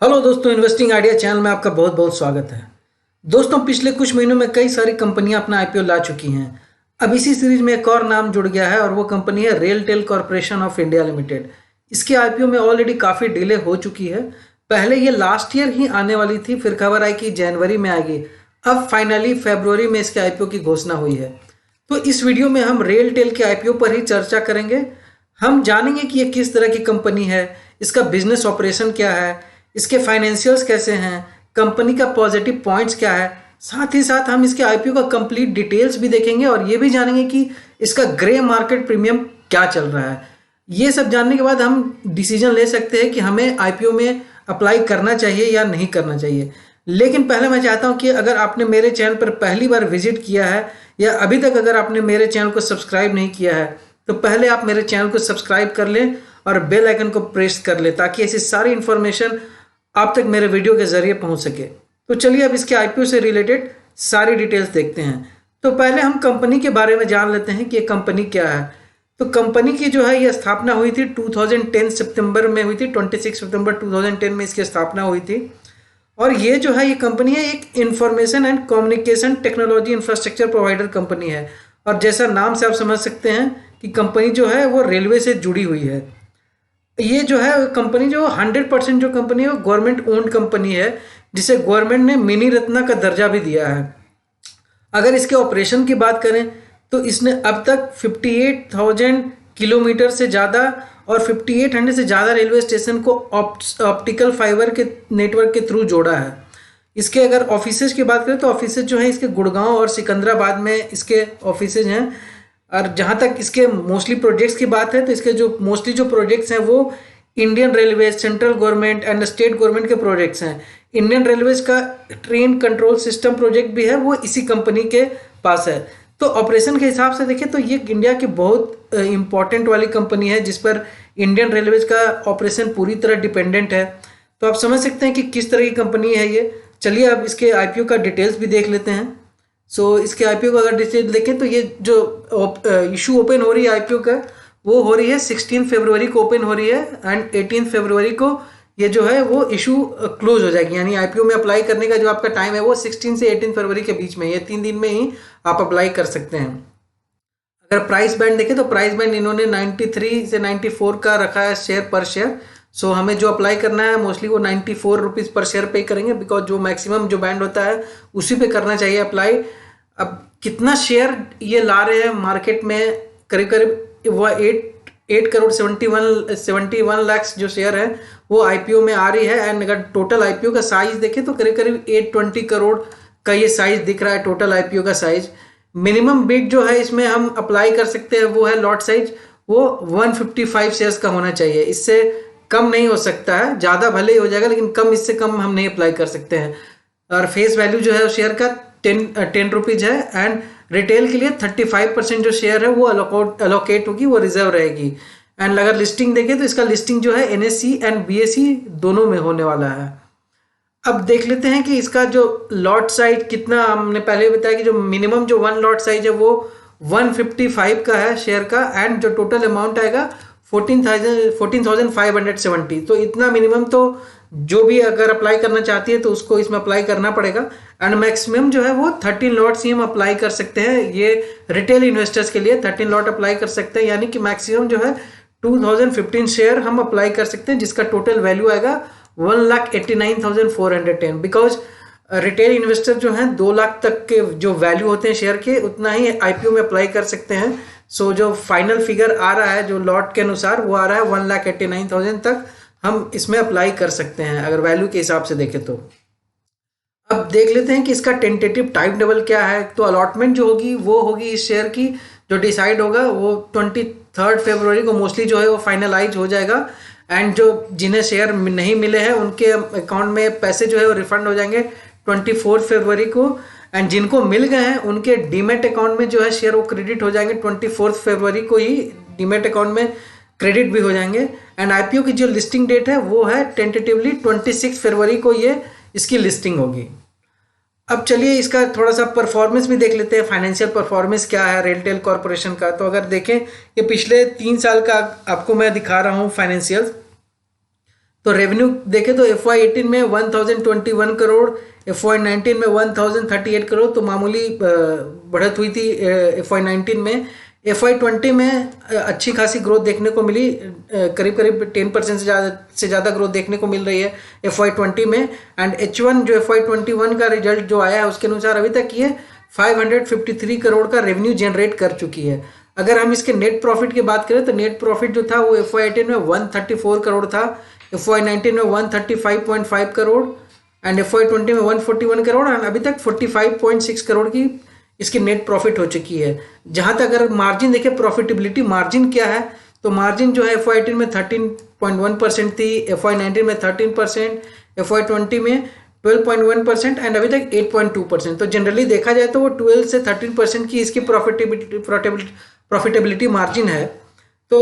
Hello दोस्तों, investing idea channel में आपका बहुत बहुत स्वागत है। दोस्तों, पिछले कुछ महीनों में कई सारी कंपनियां अपना आईपीओ ला चुकी हैं। अब इसी सीरीज में एक और नाम जुड़ गया है और वो कंपनी है RailTel corporation of India limited. इसके आईपीओ में ऑलरेडी काफ़ी डिले हो चुकी है। पहले ये लास्ट ईयर ही आने वाली थी, फिर खबर आई कि जनवरी में आएगी। अब फाइनली फरवरी में इसके आईपीओ की घोषणा हुई है। तो इस वीडियो में हम रेलटेल के आईपीओ पर ही चर्चा करेंगे। हम जानेंगे कि ये किस तरह की कंपनी है, इसका बिजनेस ऑपरेशन क्या है, इसके फाइनेंशियल्स कैसे हैं, कंपनी का पॉजिटिव पॉइंट्स क्या है। साथ ही साथ हम इसके आईपीओ का कंप्लीट डिटेल्स भी देखेंगे और ये भी जानेंगे कि इसका ग्रे मार्केट प्रीमियम क्या चल रहा है। ये सब जानने के बाद हम डिसीजन ले सकते हैं कि हमें आईपीओ में अप्लाई करना चाहिए या नहीं करना चाहिए। लेकिन पहले मैं चाहता हूं कि अगर आपने मेरे चैनल पर पहली बार विजिट किया है या अभी तक अगर आपने मेरे चैनल को सब्सक्राइब नहीं किया है तो पहले आप मेरे चैनल को सब्सक्राइब कर लें और बेल आइकन को प्रेस कर लें ताकि ऐसी सारी इन्फॉर्मेशन आप तक मेरे वीडियो के जरिए पहुंच सके। तो चलिए अब इसके आईपीओ से रिलेटेड सारी डिटेल्स देखते हैं। तो पहले हम कंपनी के बारे में जान लेते हैं कि ये कंपनी क्या है। तो कंपनी की जो है ये स्थापना हुई थी 2010 सितंबर में हुई थी। 26 सितंबर 2010 में इसकी स्थापना हुई थी। और ये जो है ये कंपनी है एक information and communication technology infrastructure provider company है। और जैसा नाम से आप समझ सकते हैं कि कंपनी जो है वो रेलवे से जुड़ी हुई है। ये जो है कंपनी जो 100% जो कंपनी है वो गवर्नमेंट ओन्ड कंपनी है, जिसे गवर्नमेंट ने मिनी रत्ना का दर्जा भी दिया है। अगर इसके ऑपरेशन की बात करें तो इसने अब तक 58,000 किलोमीटर से ज़्यादा और 5800 से ज़्यादा रेलवे स्टेशन को ऑप्टिकल फाइबर के नेटवर्क के थ्रू जोड़ा है। इसके अगर ऑफिसेज की बात करें तो ऑफिसेज जो है इसके गुड़गांव और सिकंदराबाद में इसके ऑफिसेज हैं। और जहाँ तक इसके मोस्टली प्रोजेक्ट्स की बात है तो इसके जो मोस्टली जो प्रोजेक्ट्स हैं वो Indian railway, central government and state government के प्रोजेक्ट्स हैं। इंडियन रेलवेज का ट्रेन कंट्रोल सिस्टम प्रोजेक्ट भी है, वो इसी कंपनी के पास है। तो ऑपरेशन के हिसाब से देखें तो ये इंडिया की बहुत इंपॉर्टेंट वाली कंपनी है जिस पर इंडियन रेलवेज का ऑपरेशन पूरी तरह डिपेंडेंट है। तो आप समझ सकते हैं कि किस तरह की कंपनी है ये। चलिए अब इसके आईपीओ का डिटेल्स भी देख लेते हैं। इसके आईपीओ को अगर डिटेल देखें तो ये जो इशू ओपन हो रही है आईपीओ का वो हो रही है 16 फरवरी को ओपन हो रही है एंड 18 फरवरी को ये जो है वो इशू क्लोज हो जाएगी। यानी आईपीओ में अप्लाई करने का जो आपका टाइम है वो 16 से 18 फरवरी के बीच में, ये 3 दिन में ही आप अप्लाई कर सकते हैं। अगर प्राइस बैंड देखें तो प्राइस बैंड इन्होंने 93 से 94 का रखा है शेयर पर शेयर। हमें जो अप्लाई करना है मोस्टली वो 94 रुपीज़ पर शेयर पे करेंगे, बिकॉज जो मैक्सिमम जो बैंड होता है उसी पे करना चाहिए अप्लाई। अब कितना शेयर ये ला रहे हैं मार्केट में, करीब करीब वो 8 करोड़ 71 लाख जो शेयर है वो आईपीओ में आ रही है। एंड अगर टोटल आईपीओ का साइज देखें तो करीब करीब 820 करोड़ का ये साइज दिख रहा है टोटल आईपीओ का साइज। मिनिमम बिड जो है इसमें हम अप्लाई कर सकते हैं वो है लॉट साइज, वो 155 शेयर्स का होना चाहिए। इससे कम नहीं हो सकता है, ज़्यादा भले ही हो जाएगा लेकिन कम, इससे कम हम नहीं अप्लाई कर सकते हैं। और फेस वैल्यू जो है शेयर का 10 रुपीज़ है। एंड रिटेल के लिए 35% जो शेयर है वो अलोकेट होगी, वो रिजर्व रहेगी। एंड अगर लिस्टिंग देखें तो इसका लिस्टिंग जो है एनएससी एंड बीएसई दोनों में होने वाला है। अब देख लेते हैं कि इसका जो लॉट साइज कितना, हमने पहले बताया कि जो मिनिमम जो 1 लॉट साइज है वो 155 का है शेयर का। एंड जो टोटल अमाउंट आएगा 14,570। तो इतना मिनिमम तो जो भी अगर अप्लाई करना चाहती है तो उसको इसमें अप्लाई करना पड़ेगा। एंड मैक्सिमम जो है वो 13 लॉट्स ही हम अप्लाई कर सकते हैं। ये रिटेल इन्वेस्टर्स के लिए 13 लॉट अप्लाई कर सकते हैं, यानी कि मैक्सिमम जो है 2015 शेयर हम अप्लाई कर सकते हैं, जिसका टोटल वैल्यू आएगा 1,89,410। बिकॉज रिटेल इन्वेस्टर जो हैं 2 लाख तक के जो वैल्यू होते हैं शेयर के उतना ही आईपीओ में अप्लाई कर सकते हैं। जो फाइनल फिगर आ रहा है जो लॉट के अनुसार वो आ रहा है 1,89,000 तक हम इसमें अप्लाई कर सकते हैं अगर वैल्यू के हिसाब से देखें तो। अब देख लेते हैं कि इसका टेंटेटिव टाइम टेबल क्या है। तो अलॉटमेंट जो होगी वो होगी इस शेयर की, जो डिसाइड होगा वो 23 फरवरी को मोस्टली जो है वो फाइनलाइज हो जाएगा। एंड जो जिन्हें शेयर नहीं मिले हैं उनके अकाउंट में पैसे जो है वो रिफंड हो जाएंगे 24 फरवरी को। एंड जिनको मिल गए हैं उनके डीमेट अकाउंट में जो है शेयर वो क्रेडिट हो जाएंगे 24 फरवरी को ही, डीमेट अकाउंट में क्रेडिट भी हो जाएंगे। एंड आईपीओ की जो लिस्टिंग डेट है वो है टेंटेटिवली 26 फरवरी को ये इसकी लिस्टिंग होगी। अब चलिए इसका थोड़ा सा परफॉर्मेंस भी देख लेते हैं, फाइनेंशियल परफॉर्मेंस क्या है रेलटेल कॉरपोरेशन का। तो अगर देखें ये पिछले 3 साल का आपको मैं दिखा रहा हूँ फाइनेंशियल, तो रेवेन्यू देखें तो FY18 में 1021 करोड़, FY19 में 1038 करोड़, तो मामूली बढ़त हुई थी FY19 में। FY20 में अच्छी खासी ग्रोथ देखने को मिली, करीब करीब 10% से ज़्यादा ग्रोथ देखने को मिल रही है FY20 में। एंड H1 जो FY21 का रिजल्ट जो आया है उसके अनुसार अभी तक ये 553 करोड़ का रेवेन्यू जनरेट कर चुकी है। अगर हम इसके नेट प्रॉफिट की बात करें तो नेट प्रॉफिट जो था वो FY18 में 134 करोड़ था, FY19 में 135.5 करोड़ एंड FY20 में 141 करोड़ एंड अभी तक 45.6 करोड़ की इसकी नेट प्रॉफिट हो चुकी है। जहां तक अगर मार्जिन देखें, प्रॉफिटेबिलिटी मार्जिन क्या है, तो मार्जिन जो है FY18 में 13.1% थी, FY19 में 13%, FY20 में 12.1% एंड अभी तक 8.2%। तो जनरली देखा जाए तो वो 12 से 13% की इसकी प्रॉफिटेबिलिटी मार्जिन है। तो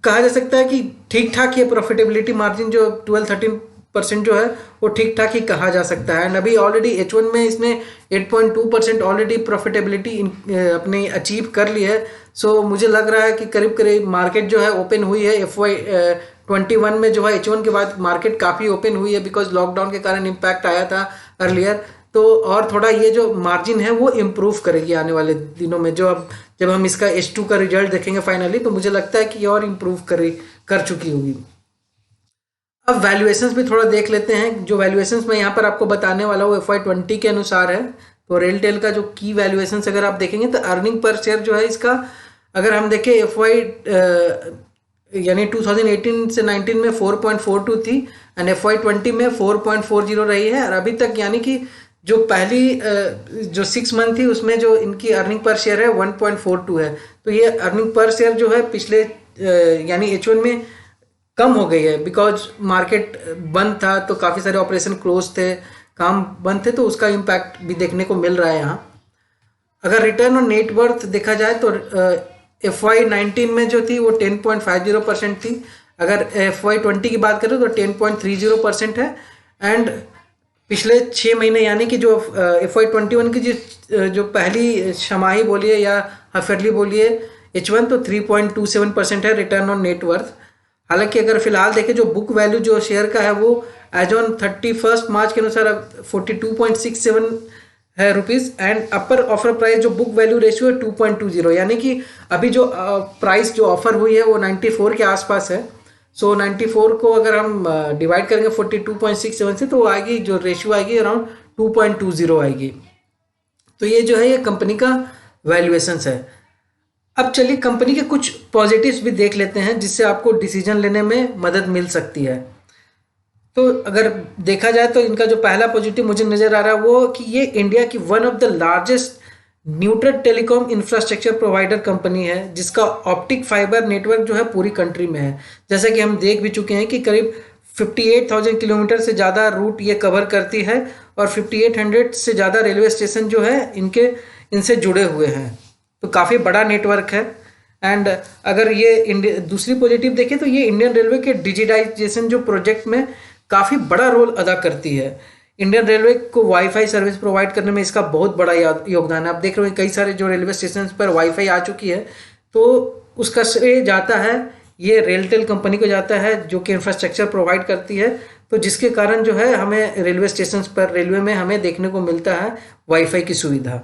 कहा जा सकता है कि ठीक ठाक ये प्रॉफिटेबिलिटी मार्जिन जो 12-13% जो है वो ठीक ठाक ही कहा जा सकता है। एंड अभी ऑलरेडी H1 में इसने 8.2% ऑलरेडी प्रॉफिटेबिलिटी अपनी अचीव कर ली है। सो मुझे लग रहा है कि करीब करीब मार्केट जो है ओपन हुई है। FY21 में जो है H1 के बाद मार्केट काफ़ी ओपन हुई है, बिकॉज लॉकडाउन के कारण इम्पैक्ट आया था अर्लियर। तो और थोड़ा ये जो मार्जिन है वो इम्प्रूव करेगी आने वाले दिनों में। जब हम इसका H2 का रिजल्ट देखेंगे फाइनली, तो मुझे लगता है कि ये और इम्प्रूव कर चुकी होगी। अब वैल्यूएशंस भी थोड़ा देख लेते हैं। जो वैल्यूएशंस मैं यहाँ पर आपको बताने वाला हूँ FY20 के अनुसार है। तो रेलटेल का जो की वैल्यूएशंस अगर आप देखेंगे तो अर्निंग पर शेयर जो है इसका, अगर हम देखें यानी 2018 से 19 में 4.42 थी एंड FY20 में 4.40 रही है। और अभी तक यानी कि जो पहली जो 6 मंथ थी उसमें जो इनकी अर्निंग पर शेयर है 1.42 है। तो ये अर्निंग पर शेयर जो है पिछले यानी H1 में कम हो गई है, बिकॉज मार्केट बंद था तो काफ़ी सारे ऑपरेशन क्लोज थे, काम बंद थे, तो उसका इम्पैक्ट भी देखने को मिल रहा है यहाँ। अगर रिटर्न ऑन नेट वर्थ देखा जाए तो FY19 में जो थी वो 10.50% थी। अगर FY20 की बात करें तो 10.30% है। एंड पिछले 6 महीने यानी कि जो FY21 की जो पहली छमाही बोलिए या हाफ-ईयरली बोलिए H1, तो 3.27% है रिटर्न ऑन नेट वर्थ। हालांकि अगर फिलहाल देखें जो बुक वैल्यू जो शेयर का है वो एज ऑन 31 मार्च के अनुसार 42.67 है rupees and upper offer price जो बुक वैल्यू रेशियो है 2.20, यानी कि अभी जो प्राइस जो ऑफर हुई है वो 94 के आसपास है। सो 94 को अगर हम डिवाइड करेंगे 42.67 से तो वो आएगी, जो रेशियो आएगी अराउंड 2.20 आएगी। तो ये जो है ये कंपनी का वैल्यूएशंस है। अब चलिए कंपनी के कुछ पॉजिटिव्स भी देख लेते हैं जिससे आपको डिसीजन लेने में मदद मिल सकती है। तो अगर देखा जाए तो इनका जो पहला पॉजिटिव मुझे नज़र आ रहा है वो कि ये इंडिया की one of the largest neutral telecom infrastructure provider company है, जिसका ऑप्टिक फाइबर नेटवर्क जो है पूरी कंट्री में है। जैसा कि हम देख भी चुके हैं कि करीब 58,000 किलोमीटर से ज़्यादा रूट ये कवर करती है और 5800 से ज़्यादा रेलवे स्टेशन जो है इनसे जुड़े हुए हैं। तो काफ़ी बड़ा नेटवर्क है। एंड अगर ये दूसरी पॉजिटिव देखें तो ये इंडियन रेलवे के डिजिटाइजेशन जो प्रोजेक्ट में काफ़ी बड़ा रोल अदा करती है। इंडियन रेलवे को वाईफाई सर्विस प्रोवाइड करने में इसका बहुत बड़ा योगदान है। आप देख रहे हो कई सारे जो रेलवे स्टेशन पर वाईफाई आ चुकी है, तो उसका श्रेय जाता है ये रेलटेल कंपनी को जाता है, जो कि इंफ्रास्ट्रक्चर प्रोवाइड करती है। तो जिसके कारण जो है हमें रेलवे स्टेशन पर रेलवे में हमें देखने को मिलता है वाईफाई की सुविधा।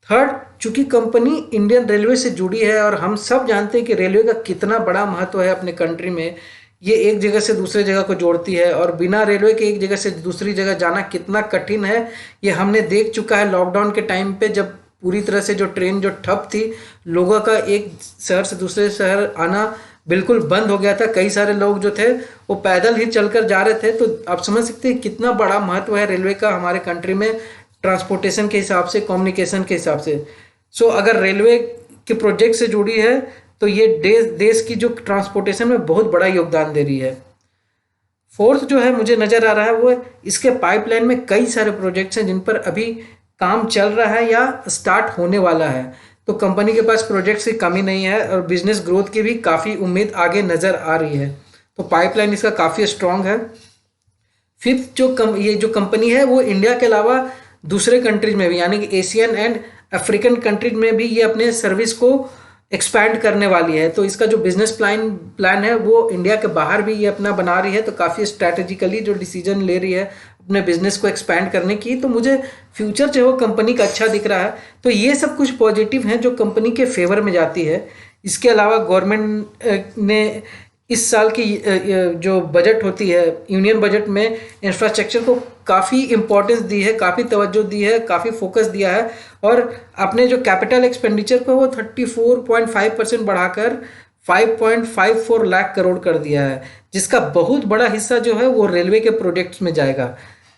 थर्ड, चूंकि कंपनी इंडियन रेलवे से जुड़ी है और हम सब जानते हैं कि रेलवे का कितना बड़ा महत्व है अपने कंट्री में, ये एक जगह से दूसरे जगह को जोड़ती है और बिना रेलवे के एक जगह से दूसरी जगह जाना कितना कठिन है ये हमने देख चुका है लॉकडाउन के टाइम पे, जब पूरी तरह से जो ट्रेन जो ठप थी, लोगों का एक शहर से दूसरे शहर आना बिल्कुल बंद हो गया था। कई सारे लोग जो थे वो पैदल ही चलकर जा रहे थे। तो आप समझ सकते हैं कितना बड़ा महत्व है रेलवे का हमारे कंट्री में, ट्रांसपोर्टेशन के हिसाब से, कम्युनिकेशन के हिसाब से। सो अगर रेलवे के प्रोजेक्ट से जुड़ी है तो ये देश की जो ट्रांसपोर्टेशन में बहुत बड़ा योगदान दे रही है। फोर्थ जो है मुझे नज़र आ रहा है वो इसके पाइपलाइन में कई सारे प्रोजेक्ट्स हैं जिन पर अभी काम चल रहा है या स्टार्ट होने वाला है। तो कंपनी के पास प्रोजेक्ट्स की कमी नहीं है और बिजनेस ग्रोथ की भी काफ़ी उम्मीद आगे नज़र आ रही है। तो पाइपलाइन इसका काफ़ी स्ट्रॉन्ग है। फिफ्थ, ये जो कंपनी है वो इंडिया के अलावा दूसरे कंट्रीज में भी, यानी कि एशियन एंड अफ्रीकन कंट्रीज में भी ये अपने सर्विस को एक्सपैंड करने वाली है। तो इसका जो बिजनेस प्लान है वो इंडिया के बाहर भी ये अपना बना रही है। तो काफ़ी स्ट्रैटेजिकली जो डिसीजन ले रही है अपने बिजनेस को एक्सपैंड करने की, तो मुझे फ्यूचर जो है वो कंपनी का अच्छा दिख रहा है। तो ये सब कुछ पॉजिटिव हैं जो कंपनी के फेवर में जाती है। इसके अलावा गवर्नमेंट ने इस साल की जो बजट होती है, यूनियन बजट में इंफ्रास्ट्रक्चर को काफ़ी इम्पोर्टेंस दी है, काफ़ी तवज्जो दी है, काफ़ी फोकस दिया है। और अपने जो कैपिटल एक्सपेंडिचर को वो 34.5% बढ़ाकर 5.54 लाख करोड़ कर दिया है, जिसका बहुत बड़ा हिस्सा जो है वो रेलवे के प्रोजेक्ट्स में जाएगा।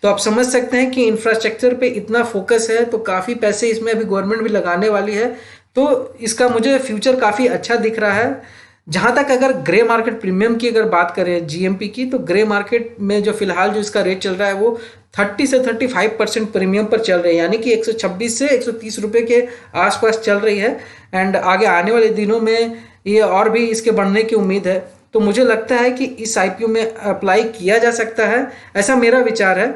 तो आप समझ सकते हैं कि इंफ्रास्ट्रक्चर पे इतना फोकस है, तो काफ़ी पैसे इसमें अभी गवर्नमेंट भी लगाने वाली है। तो इसका मुझे फ्यूचर काफ़ी अच्छा दिख रहा है। जहाँ तक अगर ग्रे मार्केट प्रीमियम की अगर बात करें जीएमपी की, तो ग्रे मार्केट में जो फिलहाल जो इसका रेट चल रहा है वो 30 से 35% प्रीमियम पर चल रही है, यानी कि 126 से 130 रुपये के आसपास चल रही है। एंड आगे आने वाले दिनों में ये और भी इसके बढ़ने की उम्मीद है। तो मुझे लगता है कि इस आईपीओ में अप्लाई किया जा सकता है, ऐसा मेरा विचार है।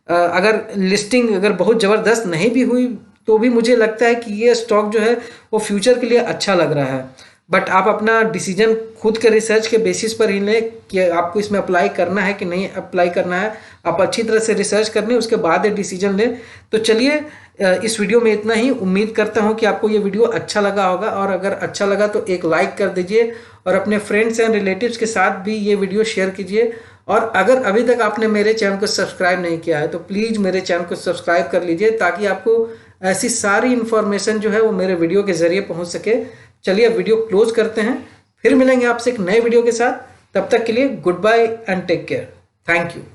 अगर लिस्टिंग अगर बहुत ज़बरदस्त नहीं भी हुई तो भी मुझे लगता है कि ये स्टॉक जो है वो फ्यूचर के लिए अच्छा लग रहा है। बट आप अपना डिसीजन खुद के रिसर्च के बेसिस पर ही लें कि आपको इसमें अप्लाई करना है कि नहीं अप्लाई करना है। आप अच्छी तरह से रिसर्च कर लें, उसके बाद डिसीजन लें। तो चलिए इस वीडियो में इतना ही। उम्मीद करता हूं कि आपको ये वीडियो अच्छा लगा होगा, और अगर अच्छा लगा तो एक लाइक कर दीजिए और अपने फ्रेंड्स एंड रिलेटिव्स के साथ भी ये वीडियो शेयर कीजिए। और अगर अभी तक आपने मेरे चैनल को सब्सक्राइब नहीं किया है तो प्लीज़ मेरे चैनल को सब्सक्राइब कर लीजिए, ताकि आपको ऐसी सारी इन्फॉर्मेशन जो है वो मेरे वीडियो के ज़रिए पहुँच सके। चलिए अब वीडियो क्लोज करते हैं, फिर मिलेंगे आपसे एक नए वीडियो के साथ। तब तक के लिए good bye and take care. Thank you.